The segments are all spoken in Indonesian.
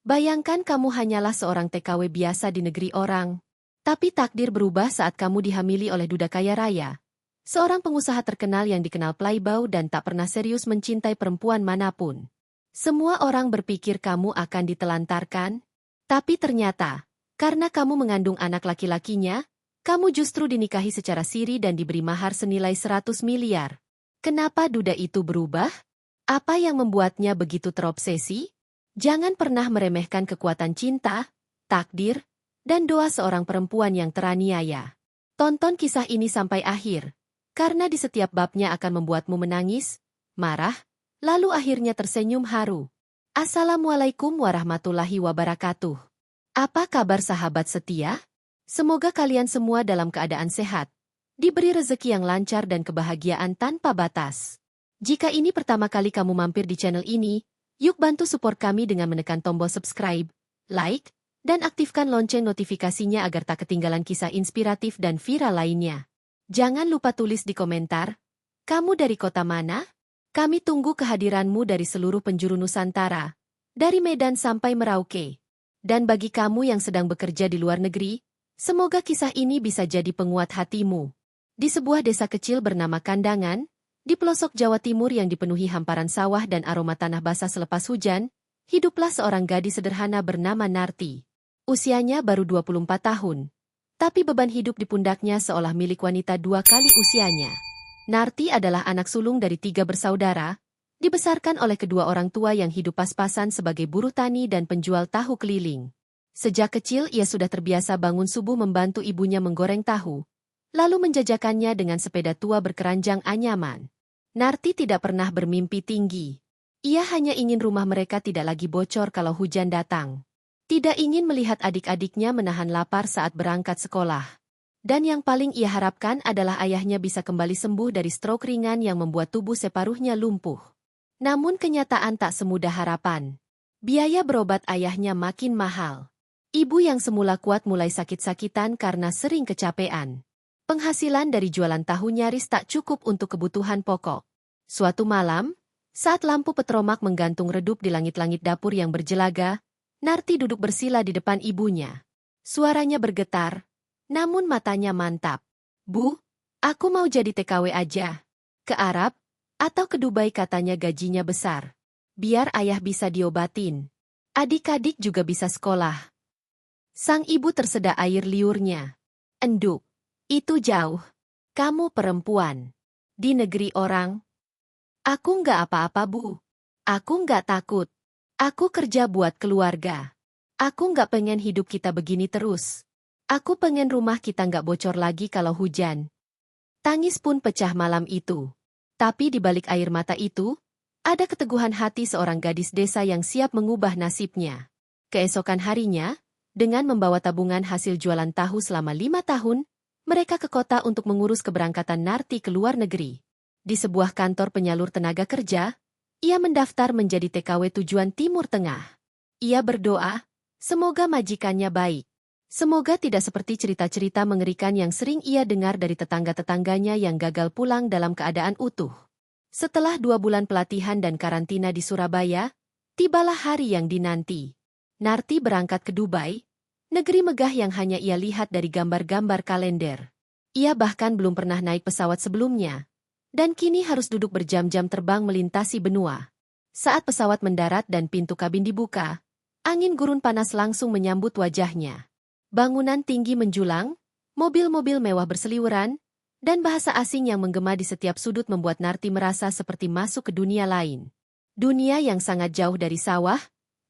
Bayangkan kamu hanyalah seorang TKW biasa di negeri orang. Tapi takdir berubah saat kamu dihamili oleh duda kaya raya. Seorang pengusaha terkenal yang dikenal playboy dan tak pernah serius mencintai perempuan manapun. Semua orang berpikir kamu akan ditelantarkan. Tapi ternyata, karena kamu mengandung anak laki-lakinya, kamu justru dinikahi secara siri dan diberi mahar senilai 100 miliar. Kenapa duda itu berubah? Apa yang membuatnya begitu terobsesi? Jangan pernah meremehkan kekuatan cinta, takdir, dan doa seorang perempuan yang teraniaya. Tonton kisah ini sampai akhir, karena di setiap babnya akan membuatmu menangis, marah, lalu akhirnya tersenyum haru. Assalamualaikum warahmatullahi wabarakatuh. Apa kabar sahabat setia? Semoga kalian semua dalam keadaan sehat, diberi rezeki yang lancar dan kebahagiaan tanpa batas. Jika ini pertama kali kamu mampir di channel ini, yuk bantu support kami dengan menekan tombol subscribe, like, dan aktifkan lonceng notifikasinya agar tak ketinggalan kisah inspiratif dan viral lainnya. Jangan lupa tulis di komentar, kamu dari kota mana? Kami tunggu kehadiranmu dari seluruh penjuru Nusantara, dari Medan sampai Merauke. Dan bagi kamu yang sedang bekerja di luar negeri, semoga kisah ini bisa jadi penguat hatimu. Di sebuah desa kecil bernama Kandangan, di pelosok Jawa Timur yang dipenuhi hamparan sawah dan aroma tanah basah selepas hujan, hiduplah seorang gadis sederhana bernama Narti. Usianya baru 24 tahun. Tapi beban hidup di pundaknya seolah milik wanita 2 kali usianya. Narti adalah anak sulung dari 3 bersaudara, dibesarkan oleh kedua orang tua yang hidup pas-pasan sebagai buruh tani dan penjual tahu keliling. Sejak kecil ia sudah terbiasa bangun subuh membantu ibunya menggoreng tahu, lalu menjajakannya dengan sepeda tua berkeranjang anyaman. Narti tidak pernah bermimpi tinggi. Ia hanya ingin rumah mereka tidak lagi bocor kalau hujan datang. Tidak ingin melihat adik-adiknya menahan lapar saat berangkat sekolah. Dan yang paling ia harapkan adalah ayahnya bisa kembali sembuh dari stroke ringan yang membuat tubuh separuhnya lumpuh. Namun kenyataan tak semudah harapan. Biaya berobat ayahnya makin mahal. Ibu yang semula kuat mulai sakit-sakitan karena sering kecapean. Penghasilan dari jualan tahu nyaris tak cukup untuk kebutuhan pokok. Suatu malam, saat lampu petromak menggantung redup di langit-langit dapur yang berjelaga, Narti duduk bersila di depan ibunya. Suaranya bergetar, namun matanya mantap. Bu, aku mau jadi TKW aja. Ke Arab, atau ke Dubai katanya gajinya besar. Biar ayah bisa diobatin. Adik-adik juga bisa sekolah. Sang ibu terseda air liurnya. Enduk, itu jauh. Kamu perempuan. Di negeri orang. Aku nggak apa-apa, Bu. Aku nggak takut. Aku kerja buat keluarga. Aku nggak pengen hidup kita begini terus. Aku pengen rumah kita nggak bocor lagi kalau hujan. Tangis pun pecah malam itu. Tapi di balik air mata itu, ada keteguhan hati seorang gadis desa yang siap mengubah nasibnya. Keesokan harinya, dengan membawa tabungan hasil jualan tahu selama 5 tahun, mereka ke kota untuk mengurus keberangkatan Narti ke luar negeri. Di sebuah kantor penyalur tenaga kerja, ia mendaftar menjadi TKW tujuan Timur Tengah. Ia berdoa, semoga majikannya baik. Semoga tidak seperti cerita-cerita mengerikan yang sering ia dengar dari tetangga-tetangganya yang gagal pulang dalam keadaan utuh. Setelah 2 bulan pelatihan dan karantina di Surabaya, tibalah hari yang dinanti. Narti berangkat ke Dubai, negeri megah yang hanya ia lihat dari gambar-gambar kalender. Ia bahkan belum pernah naik pesawat sebelumnya. Dan kini harus duduk berjam-jam terbang melintasi benua. Saat pesawat mendarat dan pintu kabin dibuka, angin gurun panas langsung menyambut wajahnya. Bangunan tinggi menjulang, mobil-mobil mewah berseliweran, dan bahasa asing yang menggema di setiap sudut membuat Narti merasa seperti masuk ke dunia lain. Dunia yang sangat jauh dari sawah,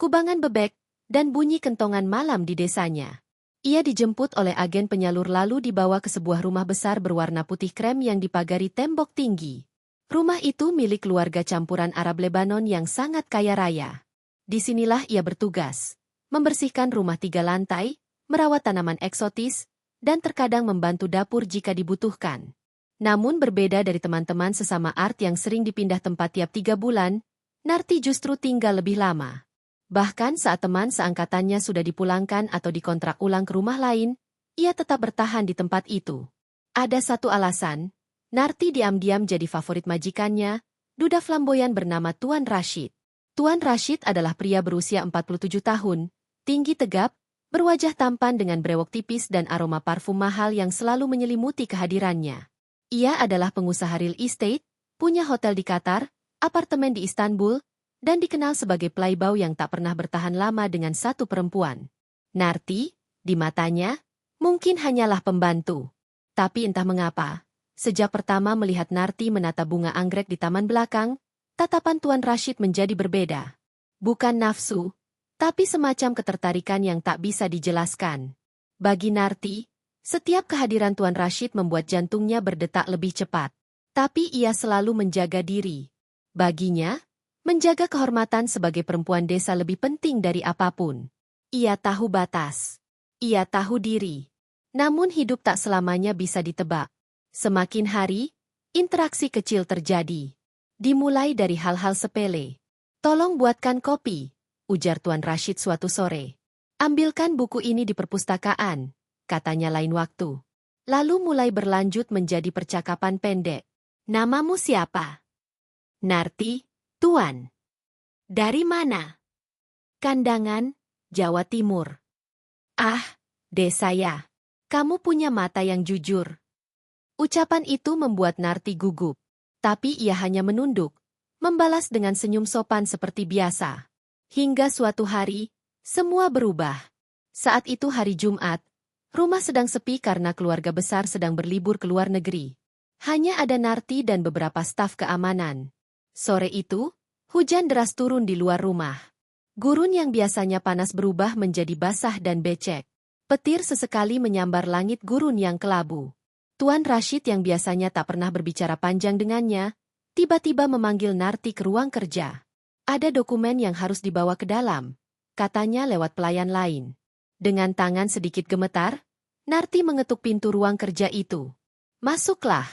kubangan bebek, dan bunyi kentongan malam di desanya. Ia dijemput oleh agen penyalur lalu dibawa ke sebuah rumah besar berwarna putih krem yang dipagari tembok tinggi. Rumah itu milik keluarga campuran Arab Lebanon yang sangat kaya raya. Disinilah ia bertugas, membersihkan rumah 3 lantai, merawat tanaman eksotis, dan terkadang membantu dapur jika dibutuhkan. Namun berbeda dari teman-teman sesama art yang sering dipindah tempat tiap 3 bulan, Narti justru tinggal lebih lama. Bahkan saat teman seangkatannya sudah dipulangkan atau dikontrak ulang ke rumah lain, ia tetap bertahan di tempat itu. Ada satu alasan, Narti diam-diam jadi favorit majikannya, duda flamboyan bernama Tuan Rashid. Tuan Rashid adalah pria berusia 47 tahun, tinggi tegap, berwajah tampan dengan brewok tipis dan aroma parfum mahal yang selalu menyelimuti kehadirannya. Ia adalah pengusaha real estate, punya hotel di Qatar, apartemen di Istanbul, dan dikenal sebagai playboy yang tak pernah bertahan lama dengan satu perempuan. Narti, di matanya, mungkin hanyalah pembantu. Tapi entah mengapa, sejak pertama melihat Narti menata bunga anggrek di taman belakang, tatapan Tuan Rashid menjadi berbeda. Bukan nafsu, tapi semacam ketertarikan yang tak bisa dijelaskan. Bagi Narti, setiap kehadiran Tuan Rashid membuat jantungnya berdetak lebih cepat. Tapi ia selalu menjaga diri. Baginya, menjaga kehormatan sebagai perempuan desa lebih penting dari apapun. Ia tahu batas. Ia tahu diri. Namun hidup tak selamanya bisa ditebak. Semakin hari, interaksi kecil terjadi. Dimulai dari hal-hal sepele. "Tolong buatkan kopi," ujar Tuan Rashid suatu sore. "Ambilkan buku ini di perpustakaan," katanya lain waktu. Lalu mulai berlanjut menjadi percakapan pendek. "Namamu siapa?" "Narti, Tuan." "Dari mana?" "Kandangan, Jawa Timur." "Ah, desaya. Kamu punya mata yang jujur." Ucapan itu membuat Narti gugup. Tapi ia hanya menunduk, membalas dengan senyum sopan seperti biasa. Hingga suatu hari, semua berubah. Saat itu hari Jumat, rumah sedang sepi karena keluarga besar sedang berlibur ke luar negeri. Hanya ada Narti dan beberapa staf keamanan. Sore itu, hujan deras turun di luar rumah. Gurun yang biasanya panas berubah menjadi basah dan becek. Petir sesekali menyambar langit gurun yang kelabu. Tuan Rashid yang biasanya tak pernah berbicara panjang dengannya, tiba-tiba memanggil Narti ke ruang kerja. "Ada dokumen yang harus dibawa ke dalam," katanya lewat pelayan lain. Dengan tangan sedikit gemetar, Narti mengetuk pintu ruang kerja itu. "Masuklah,"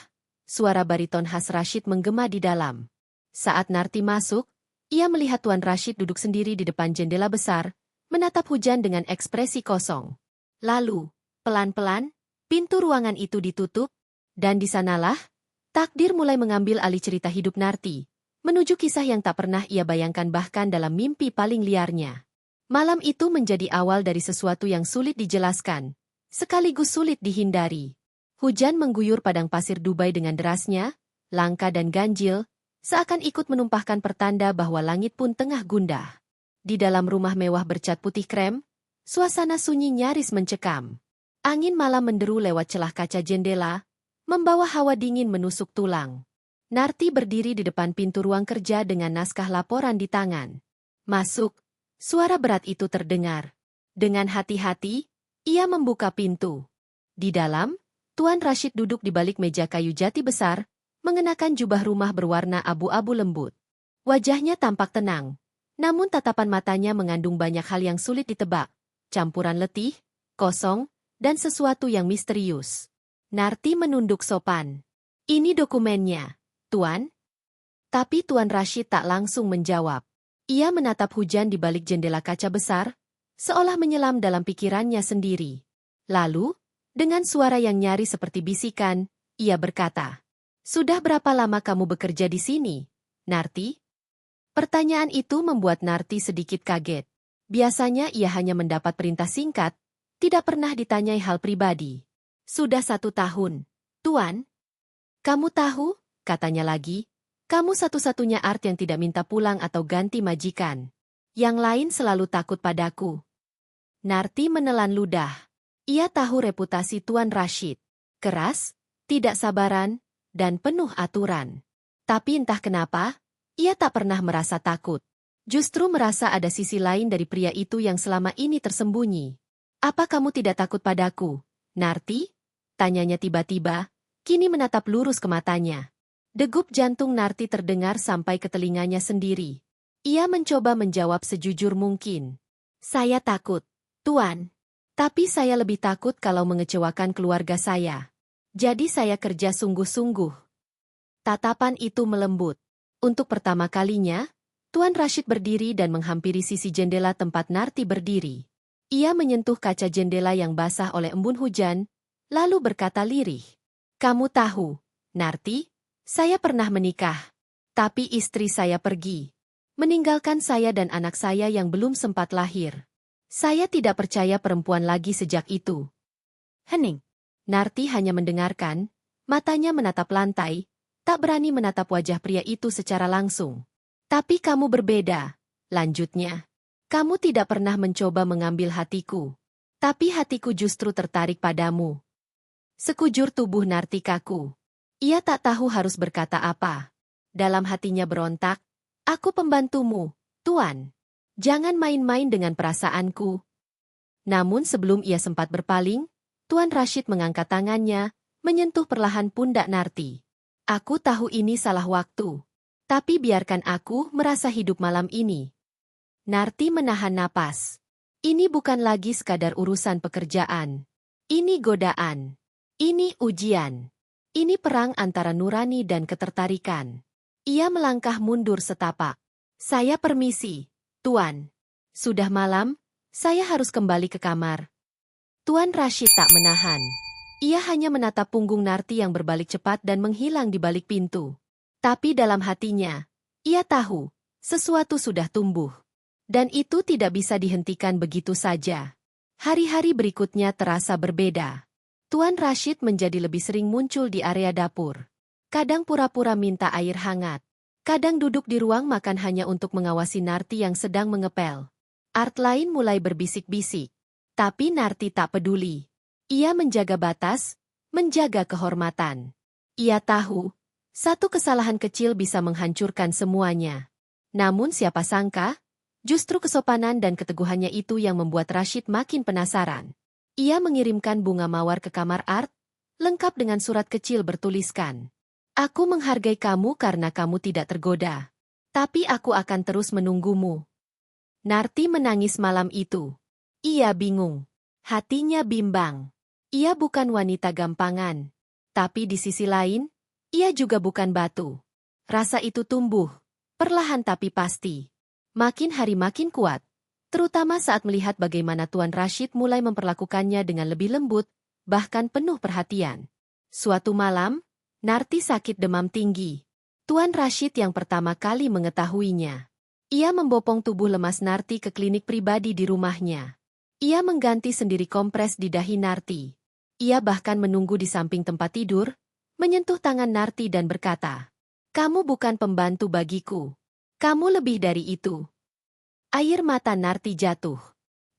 suara bariton khas Rashid menggema di dalam. Saat Narti masuk, ia melihat Tuan Rashid duduk sendiri di depan jendela besar, menatap hujan dengan ekspresi kosong. Lalu, pelan-pelan, pintu ruangan itu ditutup, dan di sanalah, takdir mulai mengambil alih cerita hidup Narti, menuju kisah yang tak pernah ia bayangkan bahkan dalam mimpi paling liarnya. Malam itu menjadi awal dari sesuatu yang sulit dijelaskan, sekaligus sulit dihindari. Hujan mengguyur padang pasir Dubai dengan derasnya, langka dan ganjil, seakan ikut menumpahkan pertanda bahwa langit pun tengah gundah. Di dalam rumah mewah bercat putih krem, suasana sunyi nyaris mencekam. Angin malam menderu lewat celah kaca jendela, membawa hawa dingin menusuk tulang. Narti berdiri di depan pintu ruang kerja dengan naskah laporan di tangan. "Masuk," suara berat itu terdengar. Dengan hati-hati, ia membuka pintu. Di dalam, Tuan Rashid duduk di balik meja kayu jati besar, mengenakan jubah rumah berwarna abu-abu lembut. Wajahnya tampak tenang, namun tatapan matanya mengandung banyak hal yang sulit ditebak, campuran letih, kosong, dan sesuatu yang misterius. Narti menunduk sopan. "Ini dokumennya, Tuan." Tapi Tuan Rashid tak langsung menjawab. Ia menatap hujan di balik jendela kaca besar, seolah menyelam dalam pikirannya sendiri. Lalu, dengan suara yang nyaris seperti bisikan, ia berkata, "Sudah berapa lama kamu bekerja di sini, Narti?" Pertanyaan itu membuat Narti sedikit kaget. Biasanya ia hanya mendapat perintah singkat, tidak pernah ditanyai hal pribadi. "Sudah 1 tahun, Tuan." "Kamu tahu," katanya lagi, "kamu satu-satunya art yang tidak minta pulang atau ganti majikan. Yang lain selalu takut padaku." Narti menelan ludah. Ia tahu reputasi Tuan Rashid. Keras, tidak sabaran, dan penuh aturan. Tapi entah kenapa, ia tak pernah merasa takut. Justru merasa ada sisi lain dari pria itu yang selama ini tersembunyi. "Apa kamu tidak takut padaku, Narti?" tanyanya tiba-tiba, kini menatap lurus ke matanya. Degup jantung Narti terdengar sampai ke telinganya sendiri. Ia mencoba menjawab sejujur mungkin. "Saya takut, Tuan. Tapi saya lebih takut kalau mengecewakan keluarga saya. Jadi saya kerja sungguh-sungguh." Tatapan itu melembut. Untuk pertama kalinya, Tuan Rashid berdiri dan menghampiri sisi jendela tempat Narti berdiri. Ia menyentuh kaca jendela yang basah oleh embun hujan, lalu berkata lirih, "Kamu tahu, Narti, saya pernah menikah. Tapi istri saya pergi. meninggalkan saya dan anak saya yang belum sempat lahir. Saya tidak percaya perempuan lagi sejak itu. Hening. Narti hanya mendengarkan, matanya menatap lantai, tak berani menatap wajah pria itu secara langsung. Tapi kamu berbeda, lanjutnya. Kamu tidak pernah mencoba mengambil hatiku. Tapi hatiku justru tertarik padamu. Sekujur tubuh Narti kaku. Ia tak tahu harus berkata apa. Dalam hatinya berontak, aku pembantumu, Tuan. Jangan main-main dengan perasaanku. Namun sebelum ia sempat berpaling, Tuan Rashid mengangkat tangannya, menyentuh perlahan pundak Narti. Aku tahu ini salah waktu. Tapi biarkan aku merasa hidup malam ini. Narti menahan napas. Ini bukan lagi sekadar urusan pekerjaan. Ini godaan. Ini ujian. Ini perang antara nurani dan ketertarikan. Ia melangkah mundur setapak. Saya permisi, Tuan. Sudah malam, saya harus kembali ke kamar. Tuan Rashid tak menahan. Ia hanya menatap punggung Narti yang berbalik cepat dan menghilang di balik pintu. Tapi dalam hatinya, ia tahu, sesuatu sudah tumbuh. Dan itu tidak bisa dihentikan begitu saja. Hari-hari berikutnya terasa berbeda. Tuan Rashid menjadi lebih sering muncul di area dapur. Kadang pura-pura minta air hangat. Kadang duduk di ruang makan hanya untuk mengawasi Narti yang sedang mengepel. Art lain mulai berbisik-bisik. Tapi Narti tak peduli. Ia menjaga batas, menjaga kehormatan. Ia tahu, satu kesalahan kecil bisa menghancurkan semuanya. Namun siapa sangka, justru kesopanan dan keteguhannya itu yang membuat Rashid makin penasaran. Ia mengirimkan bunga mawar ke kamar Art, lengkap dengan surat kecil bertuliskan. Aku menghargai kamu karena kamu tidak tergoda. Tapi aku akan terus menunggumu. Narti menangis malam itu. Ia bingung. Hatinya bimbang. Ia bukan wanita gampangan. Tapi di sisi lain, ia juga bukan batu. Rasa itu tumbuh, perlahan tapi pasti. Makin hari makin kuat. Terutama saat melihat bagaimana Tuan Rashid mulai memperlakukannya dengan lebih lembut, bahkan penuh perhatian. Suatu malam, Narti sakit demam tinggi. Tuan Rashid yang pertama kali mengetahuinya. Ia membopong tubuh lemas Narti ke klinik pribadi di rumahnya. Ia mengganti sendiri kompres di dahi Narti. Ia bahkan menunggu di samping tempat tidur, menyentuh tangan Narti dan berkata, "Kamu bukan pembantu bagiku. Kamu lebih dari itu." Air mata Narti jatuh.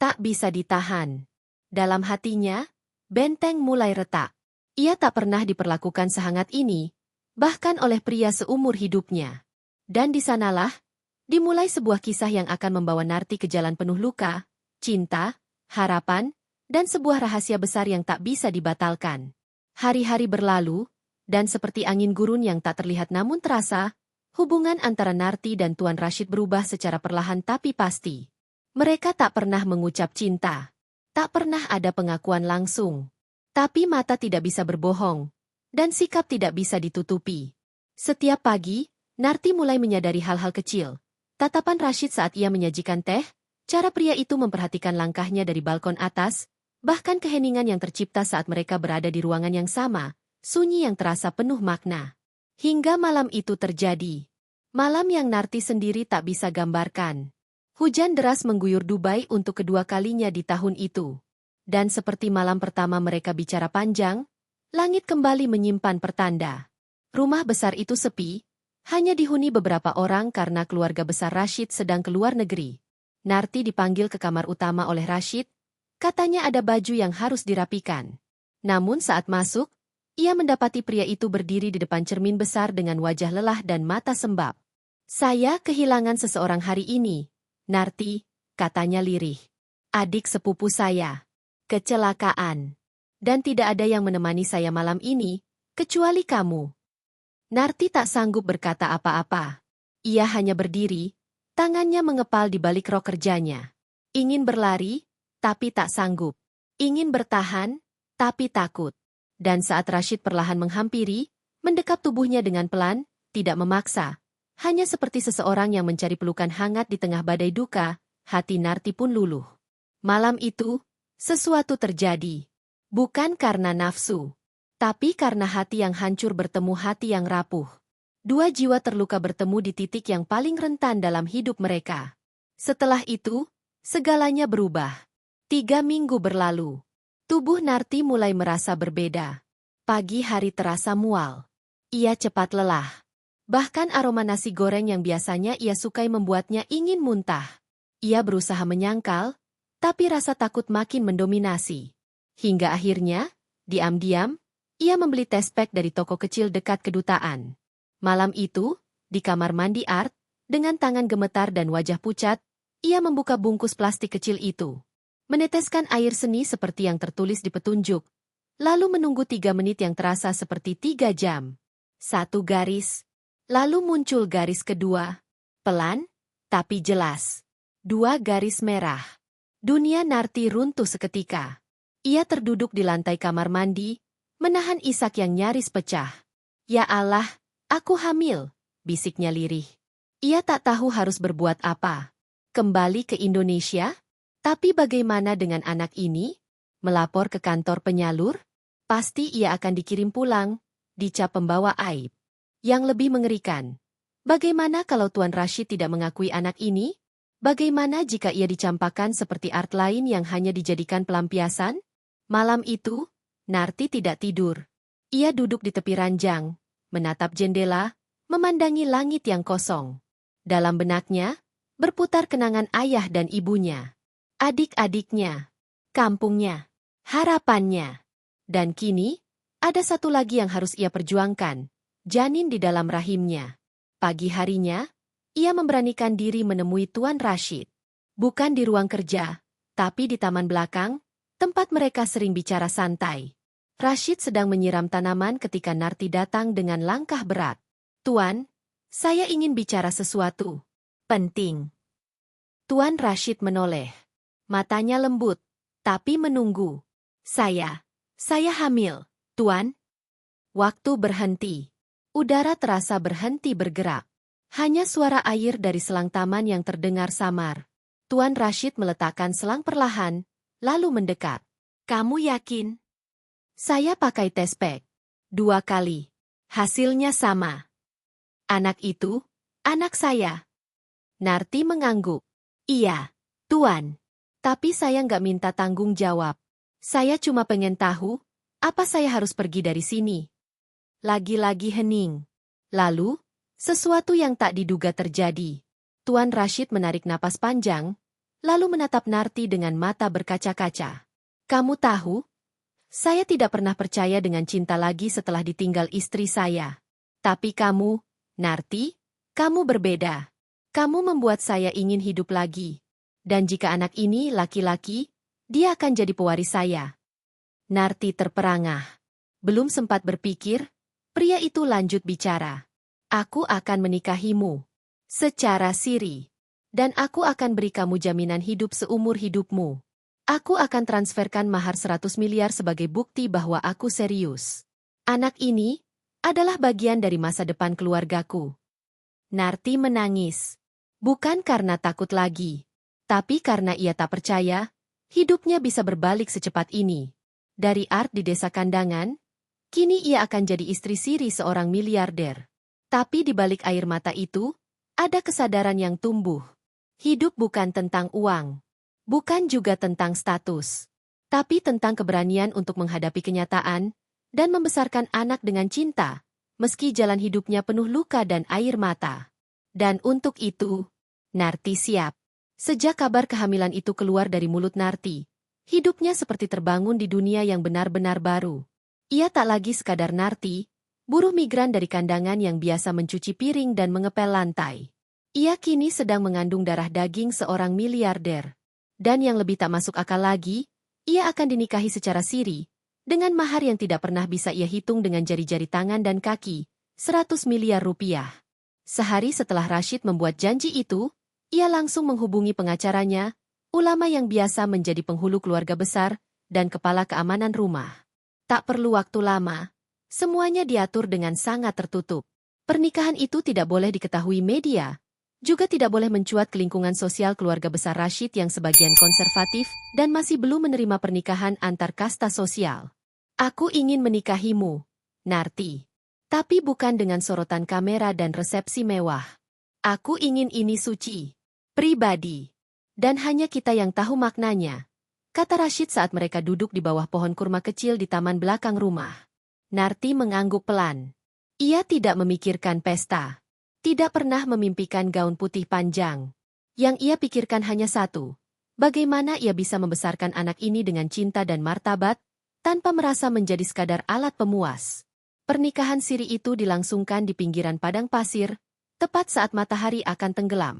Tak bisa ditahan. Dalam hatinya, benteng mulai retak. Ia tak pernah diperlakukan sehangat ini, bahkan oleh pria seumur hidupnya. Dan di sanalah, dimulai sebuah kisah yang akan membawa Narti ke jalan penuh luka, cinta, harapan, dan sebuah rahasia besar yang tak bisa dibatalkan. Hari-hari berlalu, dan seperti angin gurun yang tak terlihat namun terasa, hubungan antara Narti dan Tuan Rashid berubah secara perlahan tapi pasti. Mereka tak pernah mengucap cinta. Tak pernah ada pengakuan langsung. Tapi mata tidak bisa berbohong, dan sikap tidak bisa ditutupi. Setiap pagi, Narti mulai menyadari hal-hal kecil. Tatapan Rashid saat ia menyajikan teh, cara pria itu memperhatikan langkahnya dari balkon atas, bahkan keheningan yang tercipta saat mereka berada di ruangan yang sama, sunyi yang terasa penuh makna. Hingga malam itu terjadi. Malam yang Narti sendiri tak bisa gambarkan. Hujan deras mengguyur Dubai untuk kedua kalinya di tahun itu. Dan seperti malam pertama mereka bicara panjang, langit kembali menyimpan pertanda. Rumah besar itu sepi, hanya dihuni beberapa orang karena keluarga besar Rashid sedang keluar negeri. Narti dipanggil ke kamar utama oleh Rashid, katanya ada baju yang harus dirapikan. Namun saat masuk, ia mendapati pria itu berdiri di depan cermin besar dengan wajah lelah dan mata sembab. "Saya kehilangan seseorang hari ini, Narti," katanya lirih. "Adik sepupu saya. Kecelakaan. Dan tidak ada yang menemani saya malam ini, kecuali kamu." Narti tak sanggup berkata apa-apa. Ia hanya berdiri, tangannya mengepal di balik rok kerjanya. Ingin berlari, tapi tak sanggup. Ingin bertahan, tapi takut. Dan saat Rashid perlahan menghampiri, mendekap tubuhnya dengan pelan, tidak memaksa. Hanya seperti seseorang yang mencari pelukan hangat di tengah badai duka, hati Narti pun luluh. Malam itu, sesuatu terjadi. Bukan karena nafsu, tapi karena hati yang hancur bertemu hati yang rapuh. Dua jiwa terluka bertemu di titik yang paling rentan dalam hidup mereka. Setelah itu, segalanya berubah. 3 minggu berlalu. Tubuh Narti mulai merasa berbeda. Pagi hari terasa mual. Ia cepat lelah. Bahkan aroma nasi goreng yang biasanya ia sukai membuatnya ingin muntah. Ia berusaha menyangkal, tapi rasa takut makin mendominasi. Hingga akhirnya, diam-diam, ia membeli test pack dari toko kecil dekat kedutaan. Malam itu, di kamar mandi Art, dengan tangan gemetar dan wajah pucat, ia membuka bungkus plastik kecil itu. Meneteskan air seni seperti yang tertulis di petunjuk, lalu menunggu 3 menit yang terasa seperti 3 jam. 1 garis, lalu muncul garis kedua. Pelan, tapi jelas. 2 garis merah. Dunia Narti runtuh seketika. Ia terduduk di lantai kamar mandi, menahan isak yang nyaris pecah. Ya Allah, aku hamil, bisiknya lirih. Ia tak tahu harus berbuat apa. Kembali ke Indonesia? Tapi bagaimana dengan anak ini? Melapor ke kantor penyalur? Pasti ia akan dikirim pulang, dicap pembawa aib. Yang lebih mengerikan, bagaimana kalau Tuan Rashid tidak mengakui anak ini? Bagaimana jika ia dicampakkan seperti Art lain yang hanya dijadikan pelampiasan? Malam itu, Narti tidak tidur. Ia duduk di tepi ranjang, menatap jendela, memandangi langit yang kosong. Dalam benaknya, berputar kenangan ayah dan ibunya. Adik-adiknya, kampungnya, harapannya. Dan kini, ada satu lagi yang harus ia perjuangkan, janin di dalam rahimnya. Pagi harinya, ia memberanikan diri menemui Tuan Rashid. Bukan di ruang kerja, tapi di taman belakang, tempat mereka sering bicara santai. Rashid sedang menyiram tanaman ketika Narti datang dengan langkah berat. Tuan, saya ingin bicara sesuatu. Penting. Tuan Rashid menoleh. Matanya lembut, tapi menunggu. Saya hamil, Tuan. Waktu berhenti. Udara terasa berhenti bergerak. Hanya suara air dari selang taman yang terdengar samar. Tuan Rashid meletakkan selang perlahan, lalu mendekat. Kamu yakin? Saya pakai test pack. 2 kali. Hasilnya sama. Anak itu, anak saya. Narti mengangguk. Iya, Tuan. Tapi saya nggak minta tanggung jawab. Saya cuma pengen tahu, apa saya harus pergi dari sini? Lagi-lagi hening. Lalu, sesuatu yang tak diduga terjadi. Tuan Rashid menarik napas panjang, lalu menatap Narti dengan mata berkaca-kaca. Kamu tahu, saya tidak pernah percaya dengan cinta lagi setelah ditinggal istri saya. Tapi kamu, Narti, kamu berbeda. Kamu membuat saya ingin hidup lagi. Dan jika anak ini laki-laki, dia akan jadi pewaris saya. Narti terperangah. Belum sempat berpikir, pria itu lanjut bicara. Aku akan menikahimu. Secara siri. Dan aku akan beri kamu jaminan hidup seumur hidupmu. Aku akan transferkan mahar 100 miliar sebagai bukti bahwa aku serius. Anak ini adalah bagian dari masa depan keluargaku. Narti menangis. Bukan karena takut lagi. Tapi karena ia tak percaya, hidupnya bisa berbalik secepat ini. Dari Art di desa kandangan, kini ia akan jadi istri siri seorang miliarder. Tapi di balik air mata itu, ada kesadaran yang tumbuh. Hidup bukan tentang uang. Bukan juga tentang status. Tapi tentang keberanian untuk menghadapi kenyataan, dan membesarkan anak dengan cinta, meski jalan hidupnya penuh luka dan air mata. Dan untuk itu, Narti siap. Sejak kabar kehamilan itu keluar dari mulut Narti, hidupnya seperti terbangun di dunia yang benar-benar baru. Ia tak lagi sekadar Narti, buruh migran dari kandangan yang biasa mencuci piring dan mengepel lantai. Ia kini sedang mengandung darah daging seorang miliarder. Dan yang lebih tak masuk akal lagi, ia akan dinikahi secara siri, dengan mahar yang tidak pernah bisa ia hitung dengan jari-jari tangan dan kaki, 100 miliar rupiah. Sehari setelah Rashid membuat janji itu, ia langsung menghubungi pengacaranya, ulama yang biasa menjadi penghulu keluarga besar, dan kepala keamanan rumah. Tak perlu waktu lama, semuanya diatur dengan sangat tertutup. Pernikahan itu tidak boleh diketahui media, juga tidak boleh mencuat ke lingkungan sosial keluarga besar Rashid yang sebagian konservatif dan masih belum menerima pernikahan antar kasta sosial. Aku ingin menikahimu, Narti. Tapi bukan dengan sorotan kamera dan resepsi mewah. Aku ingin ini suci, pribadi. Dan hanya kita yang tahu maknanya, kata Rashid saat mereka duduk di bawah pohon kurma kecil di taman belakang rumah. Narti mengangguk pelan. Ia tidak memikirkan pesta. Tidak pernah memimpikan gaun putih panjang. Yang ia pikirkan hanya satu. Bagaimana ia bisa membesarkan anak ini dengan cinta dan martabat, tanpa merasa menjadi sekadar alat pemuas. Pernikahan siri itu dilangsungkan di pinggiran padang pasir, tepat saat matahari akan tenggelam.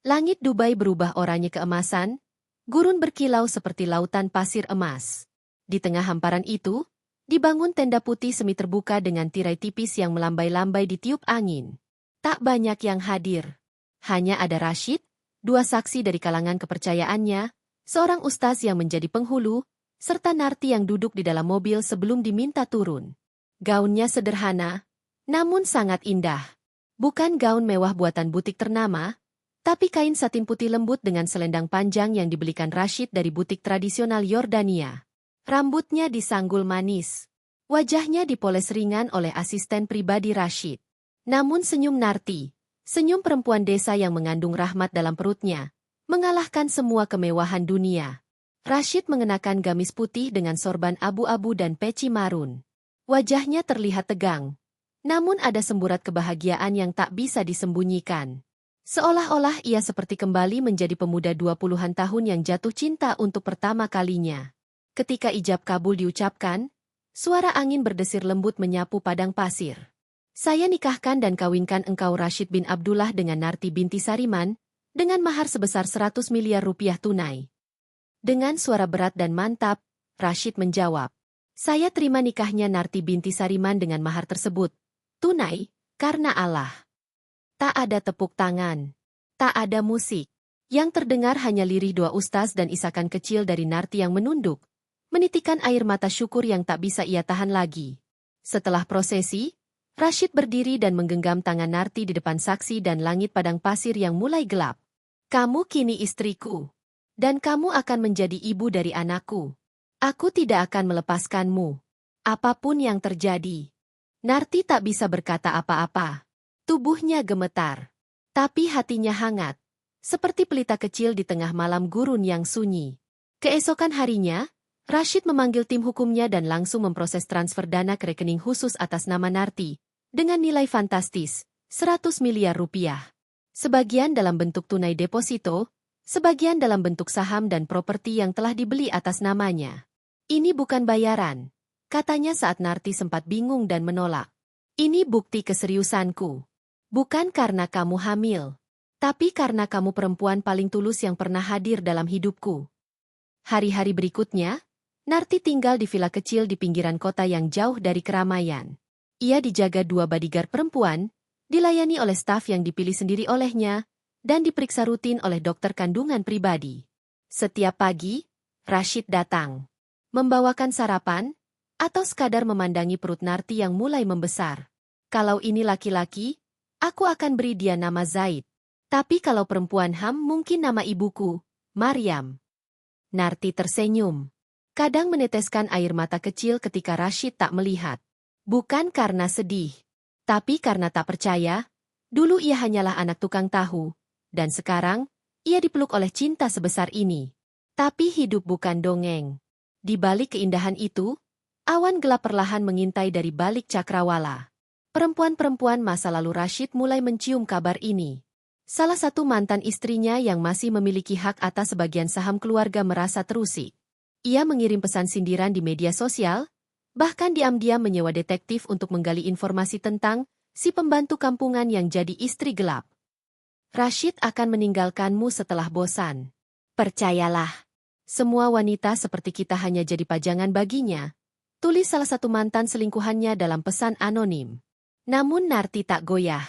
Langit Dubai berubah oranye keemasan, gurun berkilau seperti lautan pasir emas. Di tengah hamparan itu, dibangun tenda putih semi terbuka dengan tirai tipis yang melambai-lambai ditiup angin. Tak banyak yang hadir. Hanya ada Rashid, dua saksi dari kalangan kepercayaannya, seorang ustaz yang menjadi penghulu, serta Narti yang duduk di dalam mobil sebelum diminta turun. Gaunnya sederhana, namun sangat indah. Bukan gaun mewah buatan butik ternama, tapi kain satin putih lembut dengan selendang panjang yang dibelikan Rashid dari butik tradisional Yordania. Rambutnya disanggul manis. Wajahnya dipoles ringan oleh asisten pribadi Rashid. Namun senyum Narti, senyum perempuan desa yang mengandung rahmat dalam perutnya, mengalahkan semua kemewahan dunia. Rashid mengenakan gamis putih dengan sorban abu-abu dan peci marun. Wajahnya terlihat tegang, namun ada semburat kebahagiaan yang tak bisa disembunyikan. Seolah-olah ia seperti kembali menjadi pemuda 20-an tahun yang jatuh cinta untuk pertama kalinya. Ketika ijab kabul diucapkan, suara angin berdesir lembut menyapu padang pasir. Saya nikahkan dan kawinkan engkau Rashid bin Abdullah dengan Narti binti Sariman, dengan mahar sebesar 100 miliar rupiah tunai. Dengan suara berat dan mantap, Rashid menjawab, saya terima nikahnya Narti binti Sariman dengan mahar tersebut. Tunai, karena Allah. Tak ada tepuk tangan. Tak ada musik. Yang terdengar hanya lirih dua ustaz dan isakan kecil dari Narti yang menunduk, menitikan air mata syukur yang tak bisa ia tahan lagi. Setelah prosesi, Rashid berdiri dan menggenggam tangan Narti di depan saksi dan langit padang pasir yang mulai gelap. Kamu kini istriku. Dan kamu akan menjadi ibu dari anakku. Aku tidak akan melepaskanmu. Apapun yang terjadi. Narti tak bisa berkata apa-apa. Tubuhnya gemetar. Tapi hatinya hangat. Seperti pelita kecil di tengah malam gurun yang sunyi. Keesokan harinya, Rashid memanggil tim hukumnya dan langsung memproses transfer dana ke rekening khusus atas nama Narti. Dengan nilai fantastis, 100 miliar rupiah. Sebagian dalam bentuk tunai deposito, sebagian dalam bentuk saham dan properti yang telah dibeli atas namanya. Ini bukan bayaran, katanya saat Narti sempat bingung dan menolak. Ini bukti keseriusanku. Bukan karena kamu hamil, tapi karena kamu perempuan paling tulus yang pernah hadir dalam hidupku. Hari-hari berikutnya, Narti tinggal di villa kecil di pinggiran kota yang jauh dari keramaian. Ia dijaga dua bodyguard perempuan, dilayani oleh staf yang dipilih sendiri olehnya, dan diperiksa rutin oleh dokter kandungan pribadi. Setiap pagi, Rashid datang. Membawakan sarapan, atau sekadar memandangi perut Narti yang mulai membesar. Kalau ini laki-laki, aku akan beri dia nama Zaid. Tapi kalau perempuan mungkin nama ibuku, Maryam. Narti tersenyum. Kadang meneteskan air mata kecil ketika Rashid tak melihat. Bukan karena sedih, tapi karena tak percaya. Dulu ia hanyalah anak tukang tahu, dan sekarang, ia dipeluk oleh cinta sebesar ini. Tapi hidup bukan dongeng. Di balik keindahan itu, awan gelap perlahan mengintai dari balik cakrawala. Perempuan-perempuan masa lalu Rashid mulai mencium kabar ini. Salah satu mantan istrinya yang masih memiliki hak atas sebagian saham keluarga merasa terusik. Ia mengirim pesan sindiran di media sosial, bahkan diam-diam menyewa detektif untuk menggali informasi tentang si pembantu kampungan yang jadi istri gelap. Rashid akan meninggalkanmu setelah bosan. Percayalah. Semua wanita seperti kita hanya jadi pajangan baginya, tulis salah satu mantan selingkuhannya dalam pesan anonim. Namun Narti tak goyah.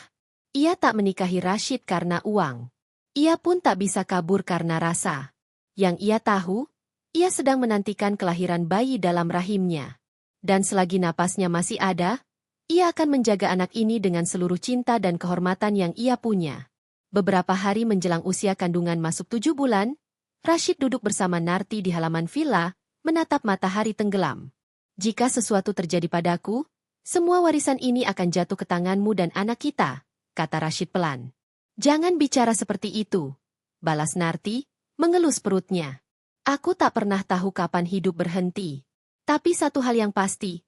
Ia tak menikahi Rashid karena uang. Ia pun tak bisa kabur karena rasa. Yang ia tahu, ia sedang menantikan kelahiran bayi dalam rahimnya. Dan selagi napasnya masih ada, ia akan menjaga anak ini dengan seluruh cinta dan kehormatan yang ia punya. Beberapa hari menjelang usia kandungan masuk 7 bulan, Rashid duduk bersama Narti di halaman villa, menatap matahari tenggelam. Jika sesuatu terjadi padaku, Semua warisan ini akan jatuh ke tanganmu dan anak kita, kata Rashid pelan. Jangan bicara seperti itu, balas Narti, mengelus perutnya. Aku tak pernah tahu kapan hidup berhenti. Tapi satu hal yang pasti,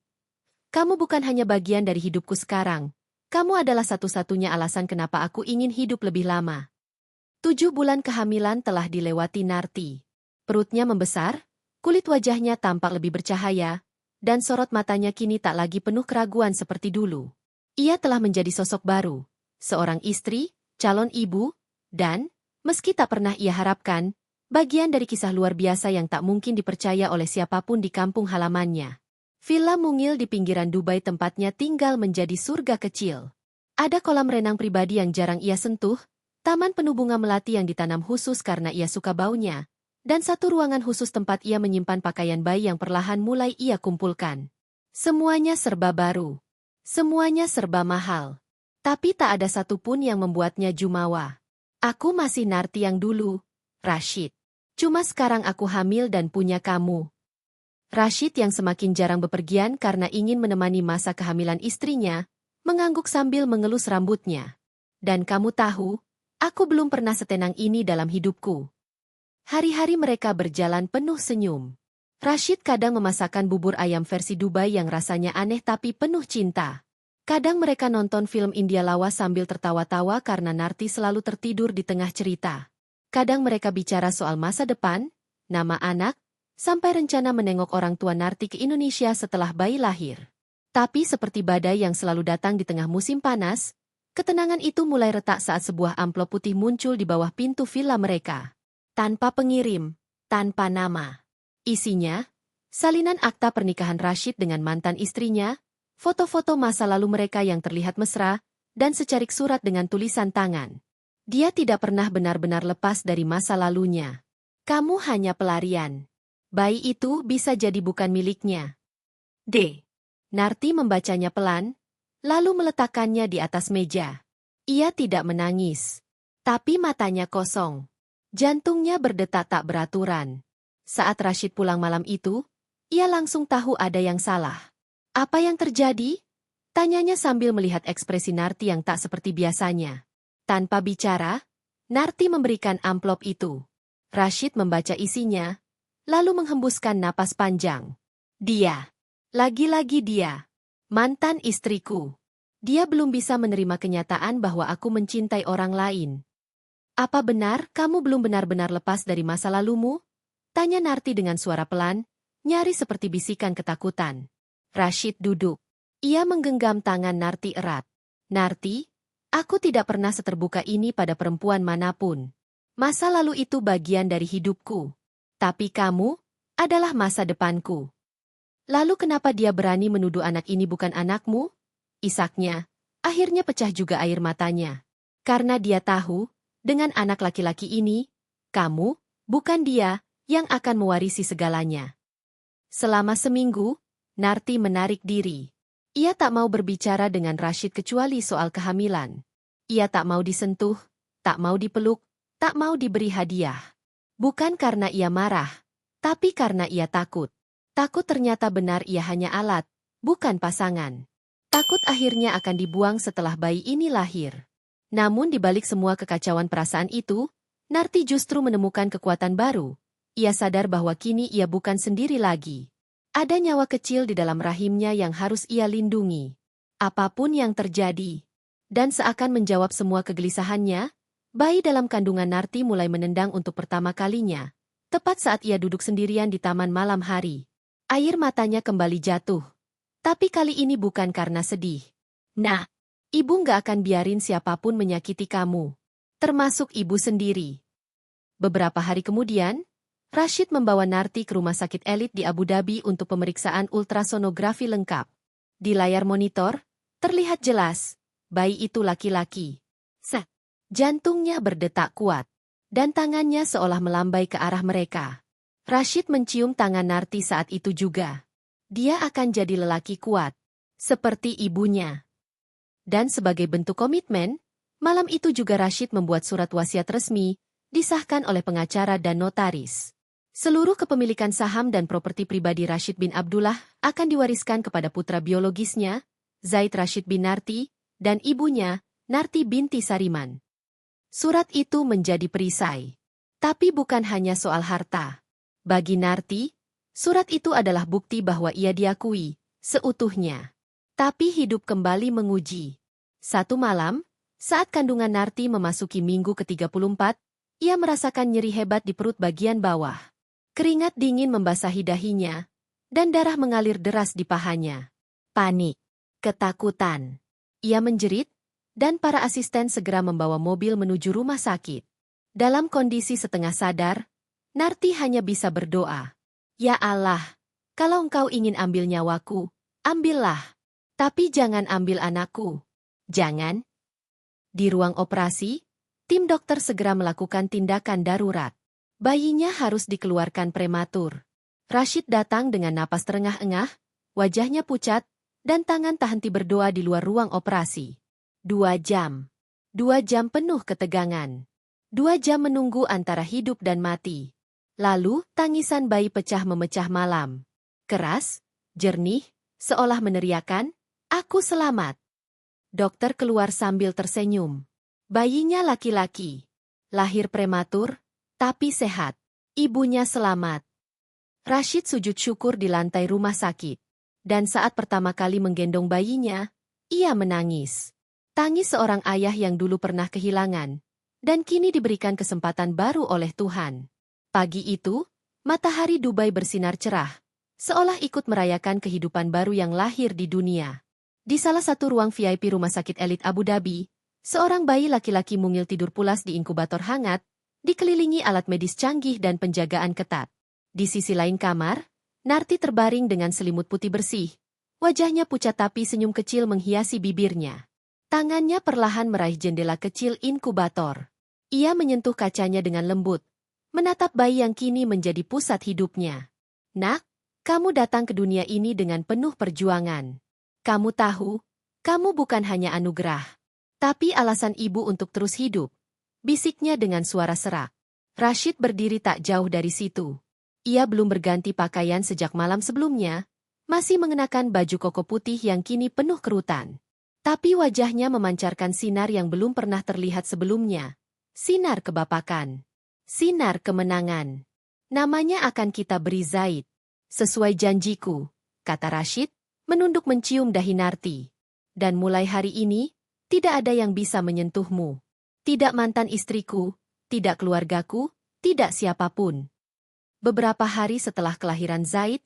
kamu bukan hanya bagian dari hidupku sekarang. Kamu adalah satu-satunya alasan kenapa aku ingin hidup lebih lama. 7 bulan kehamilan telah dilewati Narti. Perutnya membesar, kulit wajahnya tampak lebih bercahaya, dan sorot matanya kini tak lagi penuh keraguan seperti dulu. Ia telah menjadi sosok baru, seorang istri, calon ibu, dan, meski tak pernah ia harapkan, bagian dari kisah luar biasa yang tak mungkin dipercaya oleh siapapun di kampung halamannya. Villa mungil di pinggiran Dubai tempatnya tinggal menjadi surga kecil. Ada kolam renang pribadi yang jarang ia sentuh, taman penuh bunga melati yang ditanam khusus karena ia suka baunya, dan satu ruangan khusus tempat ia menyimpan pakaian bayi yang perlahan mulai ia kumpulkan. Semuanya serba baru. Semuanya serba mahal. Tapi tak ada satupun yang membuatnya jumawa. Aku masih Narti yang dulu, Rashid. Cuma sekarang aku hamil dan punya kamu. Rashid yang semakin jarang bepergian karena ingin menemani masa kehamilan istrinya, mengangguk sambil mengelus rambutnya. Dan kamu tahu, aku belum pernah setenang ini dalam hidupku. Hari-hari mereka berjalan penuh senyum. Rashid kadang memasakkan bubur ayam versi Dubai yang rasanya aneh tapi penuh cinta. Kadang mereka nonton film India lawas sambil tertawa-tawa karena Narti selalu tertidur di tengah cerita. Kadang mereka bicara soal masa depan, nama anak, sampai rencana menengok orang tua Narti ke Indonesia setelah bayi lahir. Tapi seperti badai yang selalu datang di tengah musim panas, ketenangan itu mulai retak saat sebuah amplop putih muncul di bawah pintu villa mereka. Tanpa pengirim, tanpa nama. Isinya, salinan akta pernikahan Rashid dengan mantan istrinya, foto-foto masa lalu mereka yang terlihat mesra, dan secarik surat dengan tulisan tangan. Dia tidak pernah benar-benar lepas dari masa lalunya. Kamu hanya pelarian. Bayi itu bisa jadi bukan miliknya. D. Narti membacanya pelan, lalu meletakkannya di atas meja. Ia tidak menangis, tapi matanya kosong. Jantungnya berdetak tak beraturan. Saat Rashid pulang malam itu, ia langsung tahu ada yang salah. Apa yang terjadi? Tanyanya sambil melihat ekspresi Narti yang tak seperti biasanya. Tanpa bicara, Narti memberikan amplop itu. Rashid membaca isinya, lalu menghembuskan napas panjang. Dia. Lagi-lagi dia. Mantan istriku. Dia belum bisa menerima kenyataan bahwa aku mencintai orang lain. Apa benar kamu belum benar-benar lepas dari masa lalumu? Tanya Narti dengan suara pelan, nyaris seperti bisikan ketakutan. Rashid duduk. Ia menggenggam tangan Narti erat. Narti, aku tidak pernah seterbuka ini pada perempuan manapun. Masa lalu itu bagian dari hidupku. Tapi kamu adalah masa depanku. Lalu kenapa dia berani menuduh anak ini bukan anakmu? Isaknya, akhirnya pecah juga air matanya. Karena dia tahu, dengan anak laki-laki ini, kamu, bukan dia, yang akan mewarisi segalanya. Selama seminggu, Narti menarik diri. Ia tak mau berbicara dengan Rashid kecuali soal kehamilan. Ia tak mau disentuh, tak mau dipeluk, tak mau diberi hadiah. Bukan karena ia marah, tapi karena ia takut. Takut ternyata benar ia hanya alat, bukan pasangan. Takut akhirnya akan dibuang setelah bayi ini lahir. Namun di balik semua kekacauan perasaan itu, Narti justru menemukan kekuatan baru. Ia sadar bahwa kini ia bukan sendiri lagi. Ada nyawa kecil di dalam rahimnya yang harus ia lindungi. Apapun yang terjadi. Dan seakan menjawab semua kegelisahannya, bayi dalam kandungan Narti mulai menendang untuk pertama kalinya. Tepat saat ia duduk sendirian di taman malam hari. Air matanya kembali jatuh. Tapi kali ini bukan karena sedih. Nah, ibu nggak akan biarin siapapun menyakiti kamu. Termasuk ibu sendiri. Beberapa hari kemudian, Rashid membawa Narti ke rumah sakit elit di Abu Dhabi untuk pemeriksaan ultrasonografi lengkap. Di layar monitor, terlihat jelas, bayi itu laki-laki. Jantungnya berdetak kuat, dan tangannya seolah melambai ke arah mereka. Rashid mencium tangan Narti saat itu juga. Dia akan jadi lelaki kuat, seperti ibunya. Dan sebagai bentuk komitmen, malam itu juga Rashid membuat surat wasiat resmi, disahkan oleh pengacara dan notaris. Seluruh kepemilikan saham dan properti pribadi Rashid bin Abdullah akan diwariskan kepada putra biologisnya, Zaid Rashid bin Narti, dan ibunya, Narti binti Sariman. Surat itu menjadi perisai. Tapi bukan hanya soal harta. Bagi Narti, surat itu adalah bukti bahwa ia diakui, seutuhnya. Tapi hidup kembali menguji. Satu malam, saat kandungan Narti memasuki minggu ke-34, ia merasakan nyeri hebat di perut bagian bawah. Keringat dingin membasahi dahinya, dan darah mengalir deras di pahanya. Panik. Ketakutan. Ia menjerit, dan para asisten segera membawa mobil menuju rumah sakit. Dalam kondisi setengah sadar, Narti hanya bisa berdoa. Ya Allah, kalau Engkau ingin ambil nyawaku, ambillah. Tapi jangan ambil anakku. Jangan. Di ruang operasi, tim dokter segera melakukan tindakan darurat. Bayinya harus dikeluarkan prematur. Rashid datang dengan napas terengah-engah, wajahnya pucat, dan tangan tak henti berdoa di luar ruang operasi. 2 jam. 2 jam penuh ketegangan. 2 jam menunggu antara hidup dan mati. Lalu, tangisan bayi pecah memecah malam. Keras, jernih, seolah meneriakan, "Aku selamat." Dokter keluar sambil tersenyum. Bayinya laki-laki. Lahir prematur, tapi sehat. Ibunya selamat. Rashid sujud syukur di lantai rumah sakit. Dan saat pertama kali menggendong bayinya, ia menangis. Tangis seorang ayah yang dulu pernah kehilangan, dan kini diberikan kesempatan baru oleh Tuhan. Pagi itu, matahari Dubai bersinar cerah, seolah ikut merayakan kehidupan baru yang lahir di dunia. Di salah satu ruang VIP rumah sakit elit Abu Dhabi, seorang bayi laki-laki mungil tidur pulas di inkubator hangat, dikelilingi alat medis canggih dan penjagaan ketat. Di sisi lain kamar, Narti terbaring dengan selimut putih bersih. Wajahnya pucat tapi senyum kecil menghiasi bibirnya. Tangannya perlahan meraih jendela kecil inkubator. Ia menyentuh kacanya dengan lembut, menatap bayi yang kini menjadi pusat hidupnya. "Nak, kamu datang ke dunia ini dengan penuh perjuangan. Kamu tahu, kamu bukan hanya anugerah, tapi alasan ibu untuk terus hidup," bisiknya dengan suara serak. Rashid berdiri tak jauh dari situ. Ia belum berganti pakaian sejak malam sebelumnya, masih mengenakan baju koko putih yang kini penuh kerutan. Tapi wajahnya memancarkan sinar yang belum pernah terlihat sebelumnya. Sinar kebapakan. Sinar kemenangan. "Namanya akan kita beri Zaid. Sesuai janjiku," kata Rashid, menunduk mencium dahi Narti. "Dan mulai hari ini, tidak ada yang bisa menyentuhmu. Tidak mantan istriku, tidak keluargaku, tidak siapapun." Beberapa hari setelah kelahiran Zaid,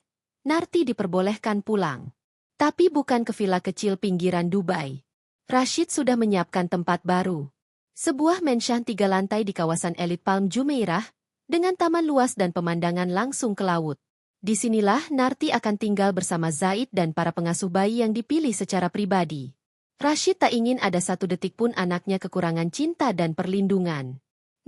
Narti diperbolehkan pulang. Tapi bukan ke villa kecil pinggiran Dubai. Rashid sudah menyiapkan tempat baru. Sebuah mansion 3 lantai di kawasan elit Palm Jumeirah, dengan taman luas dan pemandangan langsung ke laut. Disinilah Narti akan tinggal bersama Zaid dan para pengasuh bayi yang dipilih secara pribadi. Rashid tak ingin ada satu detik pun anaknya kekurangan cinta dan perlindungan.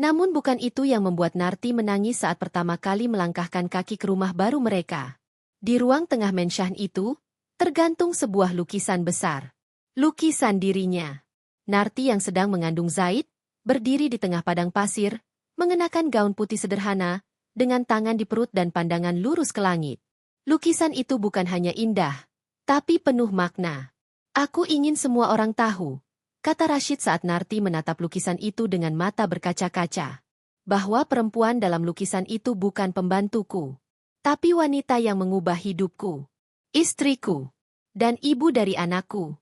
Namun bukan itu yang membuat Narti menangis saat pertama kali melangkahkan kaki ke rumah baru mereka. Di ruang tengah mansion itu, tergantung sebuah lukisan besar. Lukisan dirinya. Narti yang sedang mengandung Zaid, berdiri di tengah padang pasir, mengenakan gaun putih sederhana, dengan tangan di perut dan pandangan lurus ke langit. Lukisan itu bukan hanya indah, tapi penuh makna. "Aku ingin semua orang tahu," kata Rashid saat Narti menatap lukisan itu dengan mata berkaca-kaca, "bahwa perempuan dalam lukisan itu bukan pembantuku, tapi wanita yang mengubah hidupku, istriku, dan ibu dari anakku."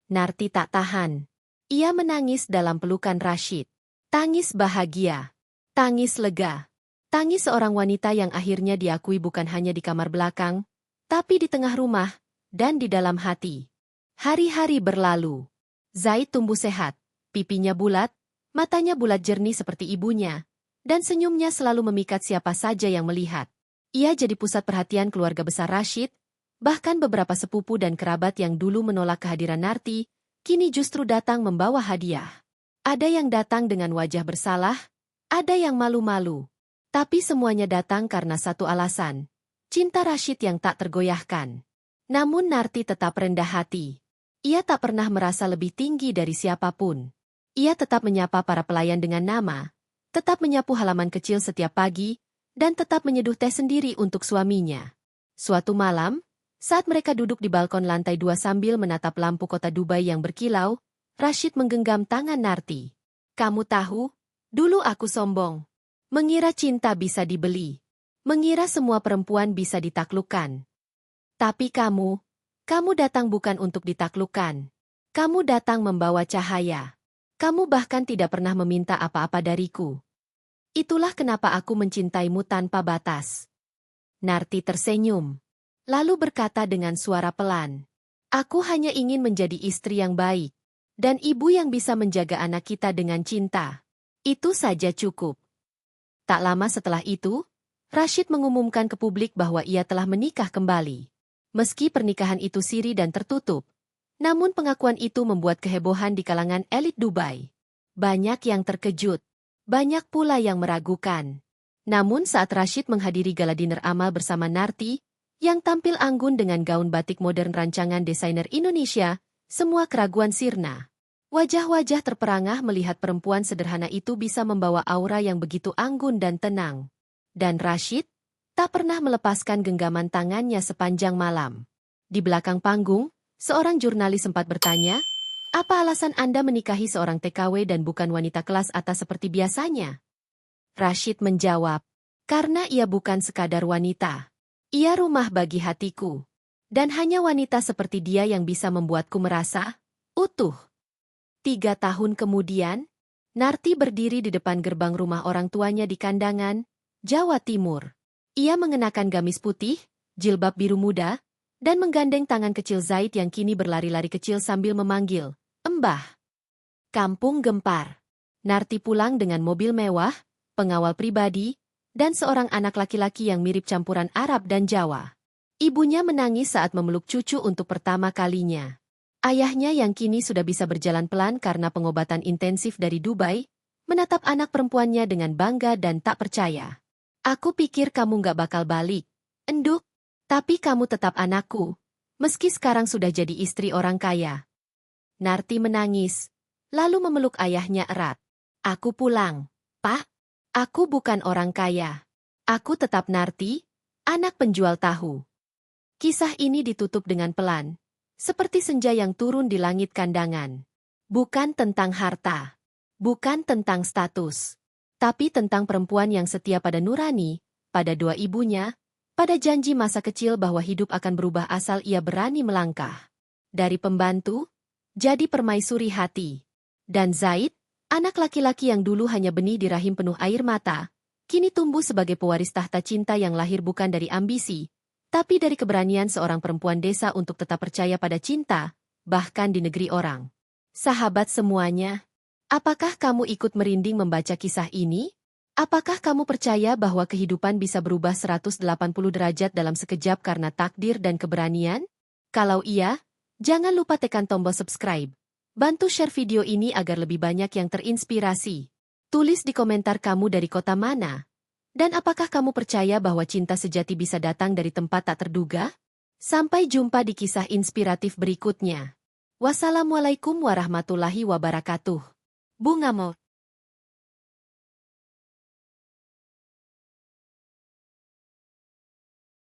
Narti tak tahan. Ia menangis dalam pelukan Rashid. Tangis bahagia. Tangis lega. Tangis seorang wanita yang akhirnya diakui bukan hanya di kamar belakang, tapi di tengah rumah, dan di dalam hati. Hari-hari berlalu. Zaid tumbuh sehat, pipinya bulat, matanya bulat jernih seperti ibunya, dan senyumnya selalu memikat siapa saja yang melihat. Ia jadi pusat perhatian keluarga besar Rashid, bahkan beberapa sepupu dan kerabat yang dulu menolak kehadiran Narti, kini justru datang membawa hadiah. Ada yang datang dengan wajah bersalah, ada yang malu-malu. Tapi semuanya datang karena satu alasan, cinta Rashid yang tak tergoyahkan. Namun Narti tetap rendah hati. Ia tak pernah merasa lebih tinggi dari siapapun. Ia tetap menyapa para pelayan dengan nama, tetap menyapu halaman kecil setiap pagi, dan tetap menyeduh teh sendiri untuk suaminya. Suatu malam, Saat mereka duduk di balkon lantai 2 sambil menatap lampu kota Dubai yang berkilau, Rashid menggenggam tangan Narti. Kamu tahu, dulu aku sombong. Mengira cinta bisa dibeli. Mengira semua perempuan bisa ditaklukkan. Tapi kamu datang bukan untuk ditaklukkan. Kamu datang membawa cahaya. Kamu bahkan tidak pernah meminta apa-apa dariku. Itulah kenapa aku mencintaimu tanpa batas. Narti tersenyum. Lalu berkata dengan suara pelan. Aku hanya ingin menjadi istri yang baik. Dan ibu yang bisa menjaga anak kita dengan cinta. Itu saja cukup. Tak lama setelah itu, Rashid mengumumkan ke publik bahwa ia telah menikah kembali. Meski pernikahan itu siri dan tertutup, namun pengakuan itu membuat kehebohan di kalangan elit Dubai. Banyak yang terkejut. Banyak pula yang meragukan. Namun saat Rashid menghadiri gala dinner amal bersama Narti, yang tampil anggun dengan gaun batik modern rancangan desainer Indonesia, semua keraguan sirna. Wajah-wajah terperangah melihat perempuan sederhana itu bisa membawa aura yang begitu anggun dan tenang. Dan Rashid tak pernah melepaskan genggaman tangannya sepanjang malam. Di belakang panggung, seorang jurnalis sempat bertanya, apa alasan Anda menikahi seorang TKW dan bukan wanita kelas atas seperti biasanya? Rashid menjawab, karena ia bukan sekadar wanita. Ia rumah bagi hatiku. Dan hanya wanita seperti dia yang bisa membuatku merasa utuh. 3 tahun kemudian, Narti berdiri di depan gerbang rumah orang tuanya di Kandangan, Jawa Timur. Ia mengenakan gamis putih, jilbab biru muda, dan menggandeng tangan kecil Zaid yang kini berlari-lari kecil sambil memanggil, Mbah. Kampung gempar. Narti pulang dengan mobil mewah, pengawal pribadi, dan seorang anak laki-laki yang mirip campuran Arab dan Jawa. Ibunya menangis saat memeluk cucu untuk pertama kalinya. Ayahnya yang kini sudah bisa berjalan pelan karena pengobatan intensif dari Dubai, menatap anak perempuannya dengan bangga dan tak percaya. Aku pikir kamu gak bakal balik, Enduk, tapi kamu tetap anakku, meski sekarang sudah jadi istri orang kaya. Narti menangis, lalu memeluk ayahnya erat. Aku pulang, Pak. Aku bukan orang kaya. Aku tetap Narti, anak penjual tahu. Kisah ini ditutup dengan pelan, seperti senja yang turun di langit Kandangan. Bukan tentang harta, bukan tentang status, tapi tentang perempuan yang setia pada nurani, pada doa ibunya, pada janji masa kecil bahwa hidup akan berubah asal ia berani melangkah. Dari pembantu, jadi permaisuri hati. Dan Zaid, anak laki-laki yang dulu hanya benih di rahim penuh air mata, kini tumbuh sebagai pewaris tahta cinta yang lahir bukan dari ambisi, tapi dari keberanian seorang perempuan desa untuk tetap percaya pada cinta, bahkan di negeri orang. Sahabat semuanya, apakah kamu ikut merinding membaca kisah ini? Apakah kamu percaya bahwa kehidupan bisa berubah 180 derajat dalam sekejap karena takdir dan keberanian? Kalau iya, jangan lupa tekan tombol subscribe. Bantu share video ini agar lebih banyak yang terinspirasi. Tulis di komentar kamu dari kota mana. Dan apakah kamu percaya bahwa cinta sejati bisa datang dari tempat tak terduga? Sampai jumpa di kisah inspiratif berikutnya. Wassalamualaikum warahmatullahi wabarakatuh. Bunga Mo.